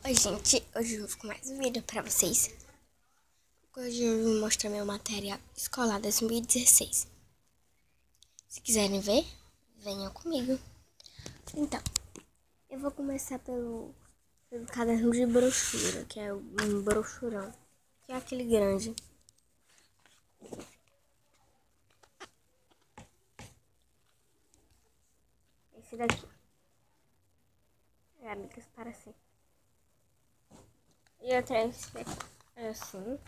Oi gente, hoje eu vou com mais um vídeo pra vocês. Hoje eu vou mostrar meu material escolar 2016. Se quiserem ver, venham comigo. Então, eu vou começar pelo caderno de brochura, que é um brochurão, que é aquele grande. Esse daqui. É amigas para sempre. E atrás é assim.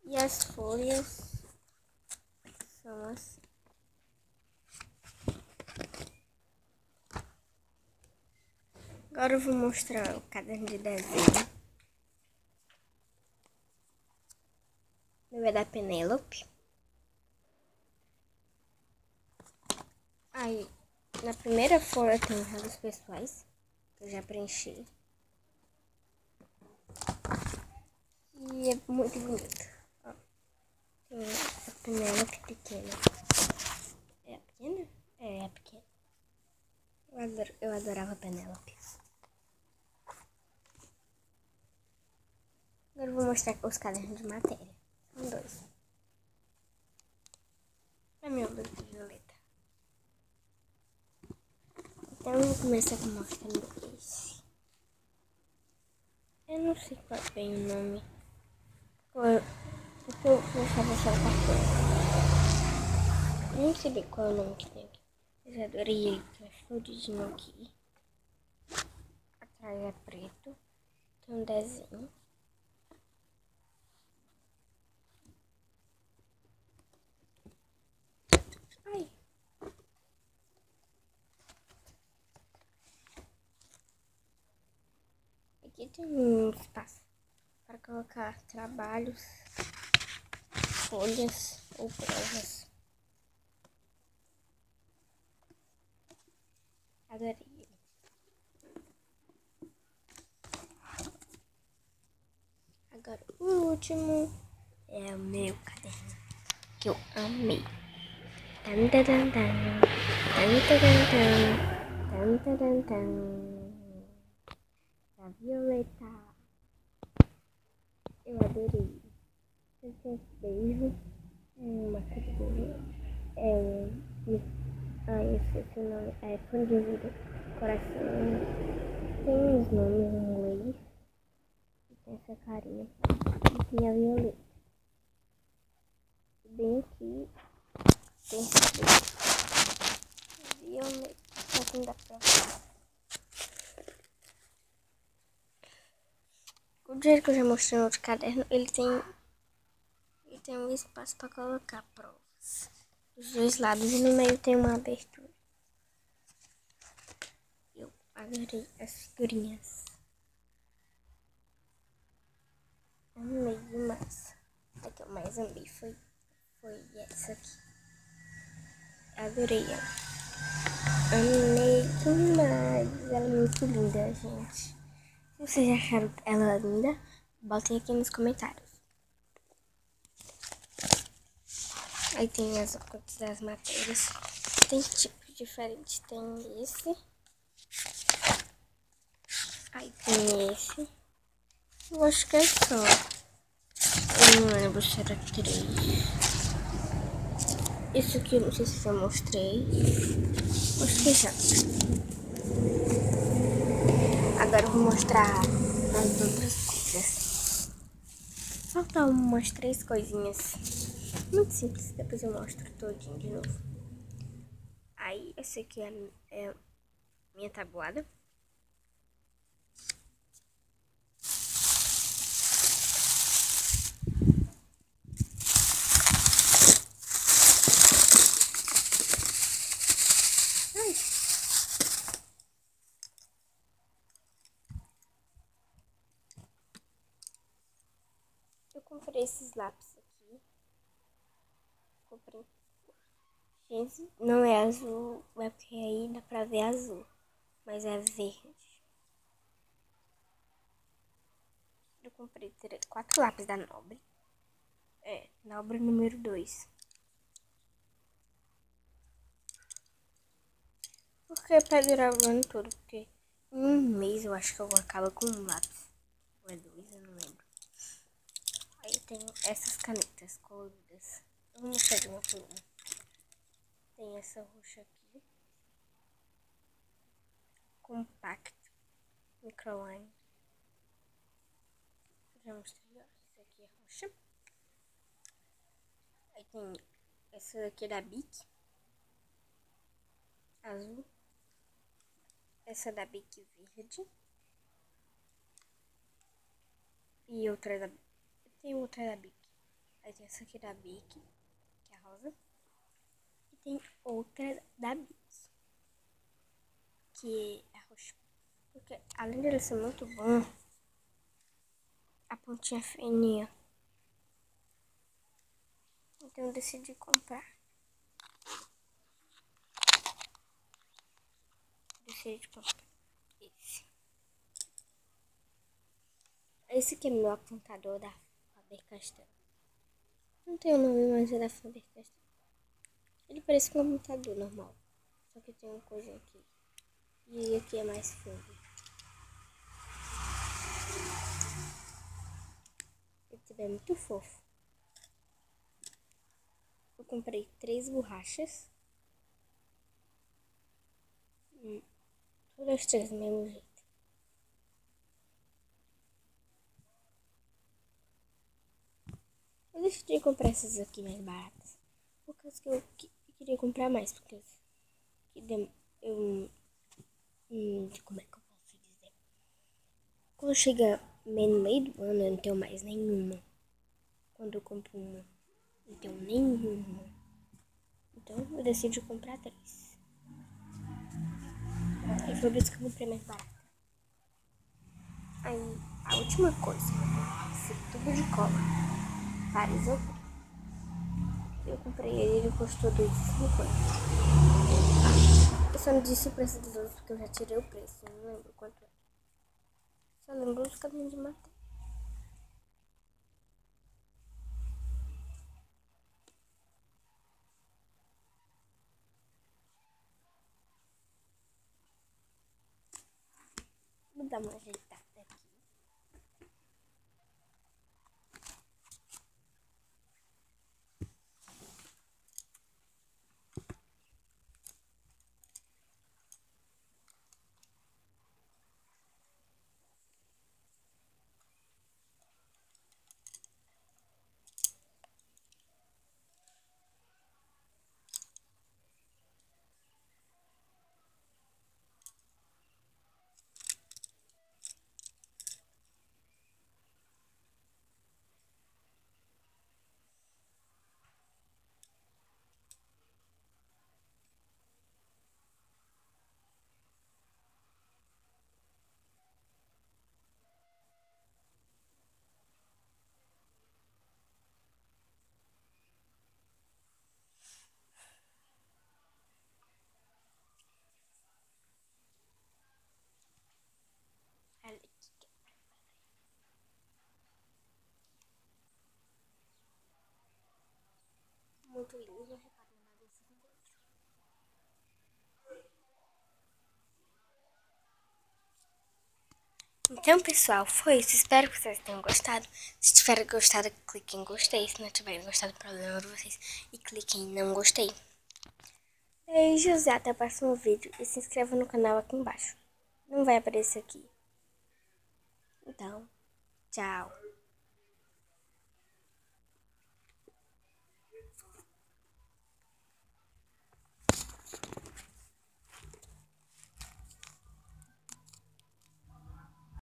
E as folhas são assim. Agora eu vou mostrar o caderno de desenho. Meu é da Penélope. Aí, na primeira folha tem os dados pessoais, que eu já preenchi. E é muito bonito. Ó, tem a Penélope pequena. É a pequena? É a pequena. Eu adorava a Penélope. Agora eu vou mostrar os cadernos de matéria. São dois. É meu livro de violeta. Então eu vou começar mostrando esse. Eu não sei qual é bem o nome. Eu vou fazer só o cartão. Eu não sei bem qual é o nome que tem aqui. Eu já adorei ele, que é floridinho aqui. Atrás é preto. Tem um desenho. Ai. Aqui tem um espaço para colocar trabalhos, folhas ou provas. Adorei ele. Agora o último é o meu caderno, que eu amei. Tan, tan, tan, tan. Tan, tan, tan, tan. Tan, tan, tan. Da Violeta. Eu adorei. Eu tenho beijo. Uma categoria. Ai, eu esqueci o nome. É fone de ouvido. Coração. Tem uns nomes em inglês. E tem essa carinha. E tem a Violeta. E bem aqui tem esse Violeta. Assim dá pra ver. O jeito que eu já mostrei no outro caderno, ele tem um espaço para colocar provas dos dois lados e no meio tem uma abertura. Eu adorei as figurinhas. Amei demais. A que eu mais amei foi essa aqui. Adorei ela. Amei demais. Ela é muito linda, gente. Se vocês acharam ela linda, botem aqui nos comentários. Aí tem as coisas das matérias. Tem tipos diferentes. Tem esse. Aí tem esse. Eu acho que é só. Eu não lembro se era 3. Isso aqui eu não sei se eu mostrei. Acho que já. Agora eu vou mostrar as outras coisas. Faltam umas 3 coisinhas. Muito simples. Depois eu mostro todinho de novo. Aí esse aqui é minha tabuada. Eu comprei esses lápis aqui. Comprei. Gente, não é azul, é porque aí dá pra ver azul. Mas é verde. Eu comprei 4 lápis da Nobre. Nobre número 2. Porque é pra durar o ano todo, porque um mês, eu acho que eu acabo com um lápis. Ou é 2, eu não lembro. Aí eu tenho essas canetas coloridas. Eu vou mostrar de uma por uma. Tem essa roxa aqui. Compact. Microline. Já mostrei, ó. Essa aqui é roxa. Aí tem essa daqui da Bic. Azul. Essa da Bic verde. E outra da... Tem outra da Bic. Aí tem essa aqui da Bic, que é rosa. E tem outra da Bic, que é roxa. Porque além dele ser muito bom, a pontinha é fininha. Então eu decidi comprar. Decidi comprar esse. Esse aqui é meu apontador da Faber-Castell. Não tem o nome, mas é da Faber-Castell. Ele parece um apontador normal. Só que tem uma coisa aqui. E aqui é mais fundo. Esse é muito fofo. Eu comprei 3 borrachas. Todas 3 do mesmo jeito. Eu decidi comprar essas aqui mais baratas. Por causa que eu queria comprar mais. Porque como é que eu posso dizer? Quando chega no meio do ano, eu não tenho mais nenhuma. Quando eu compro uma, não tenho nenhuma. Então eu decidi comprar 3. E foi por isso que eu comprei mais barata. Aí, a última coisa, esse tubo de cola. Vários eu comprei ele custou R$2,50. Eu só não disse o preço dos outros porque eu já tirei o preço. Eu não lembro quanto é. Só lembro os caminhos de matéria. Vou dar uma ajeitada aqui. Muito lindo, não reparo nada desse negócio. Então, pessoal, foi isso. Espero que vocês tenham gostado. Se tiverem gostado, clique em gostei. Se não tiverem gostado, problema de vocês. E clique em não gostei. Beijos e até o próximo vídeo. E se inscreva no canal aqui embaixo. Não vai aparecer aqui. Então, tchau.